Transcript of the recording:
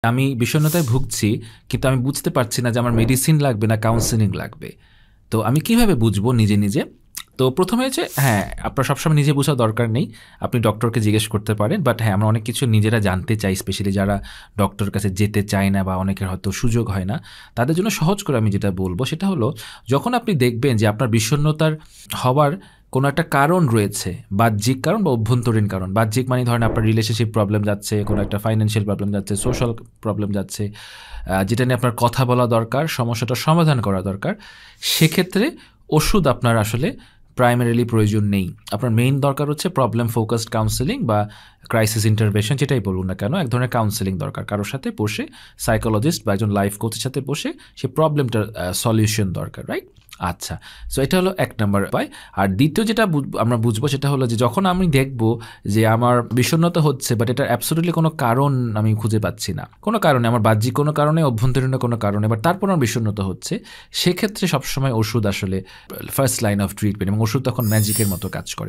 আমি বিষণ্ণতায় ভুগছি, কিন্তু আমি বুঝতে পারছি না যে আমার মেডিসিন লাগবে না কাউন্সেলিং লাগবে। তো আমি কিভাবে বুঝবো নিজে, নিজে? তো ১ম এ হচ্ছে হ্যাঁ, আপনার সবসময় নিজে বোঝার দরকার নেই। আপনি ডক্টরকে জিজ্ঞেস করতে পারেন। বাট হ্যাঁ, আমরা অনেক কিছু নিজেরা জানতে চাই, স্পেশালি যারা ডক্টরের কাছে যেতে চায় না বা অনেকের হয়তো সুযোগ হয় না। তাদের জন্য সহজ করে আমি যেটা বলব সেটা হলো, যখন আপনি দেখবেন যে আপনার বিষণ্ণতার হওয়ার কোনো একটা কারণ রয়েছে, বাহ্যিক কারণ বা অভ্যন্তরীণ কারণ। বাহ্যিক মানে ধরেন আপনার রিলেশনশিপ প্রবলেম যাচ্ছে, কোনো একটা ফাইন্যান্সিয়াল প্রবলেম যাচ্ছে, সোশ্যাল প্রবলেম যাচ্ছে, যেটা নিয়ে আপনার কথা বলা দরকার, সমস্যাটার সমাধান করা দরকার। সেক্ষেত্রে ওষুধ আপনার আসলে প্রাইমারিলি প্রয়োজন নেই। আপনার মেইন দরকার হচ্ছে প্রবলেম ফোকাসড কাউন্সেলিং বা ক্রাইসিস ইন্টারভেনশন, যেটাই বলুন না কেন, এক ধরনের কাউন্সেলিং দরকার। কারোর সাথে বসে সাইকোলজিস্ট বা একজন লাইফ কোচের সাথে বসে সেই প্রবলেমটার সলিউশন দরকার, রাইট? আচ্ছা, সো এটা হলো ১ নাম্বার উপায়। আর দ্বিতীয় যেটা আমরা বুঝবো সেটা হলো যে যখন আমি দেখব যে আমার বিষণ্ণতা হচ্ছে বাট এটার অ্যাবসোলিউটলি কোনো কারণ আমি খুঁজে পাচ্ছি না। কোনো কারণে, আমার বাহ্যিক কোনো কারণে, অভ্যন্তরীণ কোনো কারণে, বাট তারপর আমার বিষণ্ণতা হচ্ছে, সেক্ষেত্রে সবসময় ওষুধ আসলে ফার্স্ট লাইন অফ ট্রিটমেন্ট, এবং ওষুধ তখন ম্যাজিকের মতো কাজ করে।